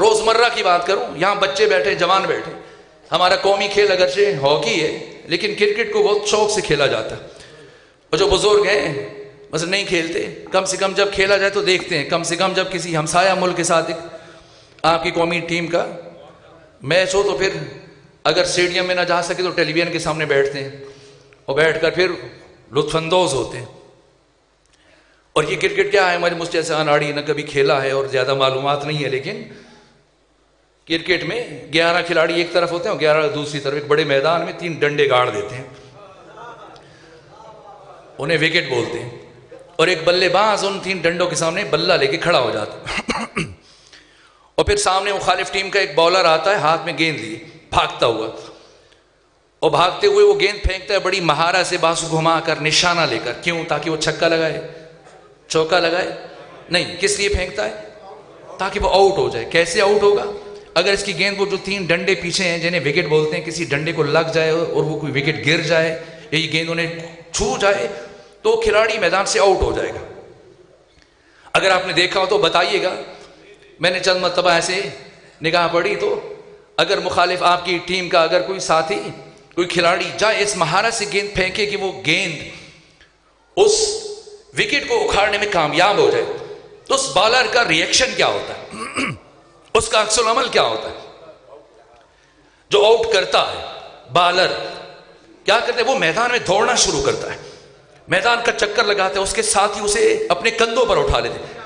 روزمرہ کی بات کروں، یہاں بچے بیٹھے، جوان بیٹھے، ہمارا قومی کھیل اگرچہ ہاکی ہے لیکن کرکٹ کو بہت شوق سے کھیلا جاتا ہے، اور جو بزرگ ہیں مثلا نہیں کھیلتے، کم سے کم جب کھیلا جائے تو دیکھتے ہیں، کم سے کم جب کسی ہمسایہ ملک کے ساتھ آپ کی قومی ٹیم کا میچ ہو تو پھر اگر اسٹیڈیم میں نہ جا سکے تو ٹیلی ویژن کے سامنے بیٹھتے ہیں اور بیٹھ کر پھر لطف اندوز ہوتے ہیں۔ اور یہ کرکٹ کیا ہے، ہمارے مجھ جیسے اناڑی نہ کبھی کھیلا ہے اور زیادہ معلومات نہیں ہے، لیکن کرکٹ میں 11 کھلاڑی ایک طرف ہوتے ہیں اور 11 دوسری طرف، ایک بڑے میدان میں 3 ڈنڈے گاڑ دیتے ہیں، انہیں وکٹ بولتے ہیں، اور ایک بلے باز ان 3 ڈنڈوں کے سامنے بلہ لے کے کھڑا ہو جاتا ہے اور پھر سامنے مخالف ٹیم کا ایک بالر آتا ہے ہاتھ میں گیند لیے بھاگتا ہوا، اور بھاگتے ہوئے وہ گیند پھینکتا ہے بڑی مہارت سے، بازو گھما کر، نشانہ لے کر، کیوں؟ تاکہ وہ چھکا لگائے، چوکا لگائے نہیں، کس لیے پھینکتا ہے؟ تاکہ وہ آؤٹ ہو جائے۔ کیسے آؤٹ ہوگا؟ اگر اس کی گیند وہ جو 3 ڈنڈے پیچھے ہیں جنہیں وکٹ بولتے ہیں، کسی ڈنڈے کو لگ جائے اور وہ کوئی وکٹ گر جائے یا یہ گیند انہیں چھو جائے تو کھلاڑی میدان سے آؤٹ ہو جائے گا۔ اگر آپ نے دیکھا ہو تو بتائیے گا، میں نے چند مرتبہ ایسے نگاہ پڑی تو اگر مخالف آپ کی ٹیم کا اگر کوئی ساتھی، کوئی کھلاڑی جائے اس مہارت سے گیند پھینکے کہ وہ گیند اس وکٹ کو اکھاڑنے میں کامیاب ہو جائے تو اس بالر کا ریئیکشن کیا ہوتا ہے، اس کا عکس العمل کیا ہوتا ہے؟ جو آؤٹ کرتا ہے بالر کیا کرتے ہیں؟ وہ میدان میں دوڑنا شروع کرتا ہے، میدان کا چکر لگاتا ہے، اس کے ساتھ ہی اسے اپنے کندھوں پر اٹھا لیتے ہیں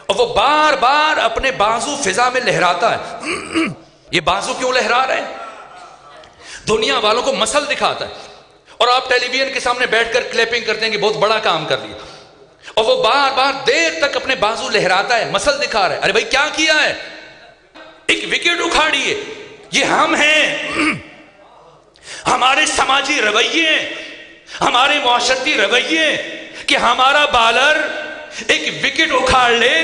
اور وہ بار بار اپنے بازو فضا میں لہراتا ہے۔ یہ بازو کیوں لہرا رہے ہیں؟ دنیا والوں کو مسل دکھاتا ہے، اور آپ ٹیلی ویژن کے سامنے بیٹھ کر کلیپنگ کرتے ہیں کہ بہت بڑا کام کر لیا، اور وہ بار بار دیر تک اپنے بازو لہراتا ہے، مسل دکھا رہا ہے۔ ارے بھائی کیا کیا ہے؟ ایک وکٹ اکھاڑی ہے۔ یہ ہم ہیں، ہمارے سماجی رویے، ہمارے معاشرتی رویے کہ ہمارا بالر ایک وکٹ اکھاڑ لے،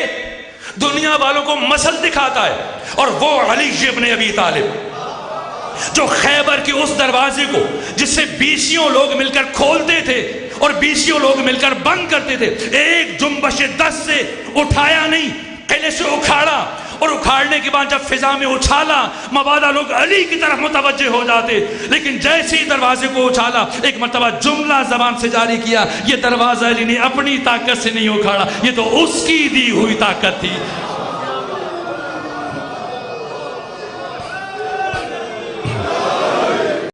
دنیا والوں کو مسل دکھاتا ہے، اور وہ علی ابن ابی طالب جو خیبر کے اس دروازے کو جس سے 20 لوگ مل کر کھولتے تھے اور 20 لوگ مل کر بند کرتے تھے، ایک جنبش 10 سے اٹھایا نہیں، قلعے سے اکھاڑا، اور اکھاڑنے کے بعد جب فضا میں اچھالا مبادا لوگ علی کی طرف متوجہ ہو جاتے، لیکن جیسے ہی دروازے کو اچھالا ایک مرتبہ جملہ زبان سے جاری کیا، یہ دروازہ علی نے اپنی طاقت سے نہیں اکھاڑا، یہ تو اس کی دی ہوئی طاقت تھی۔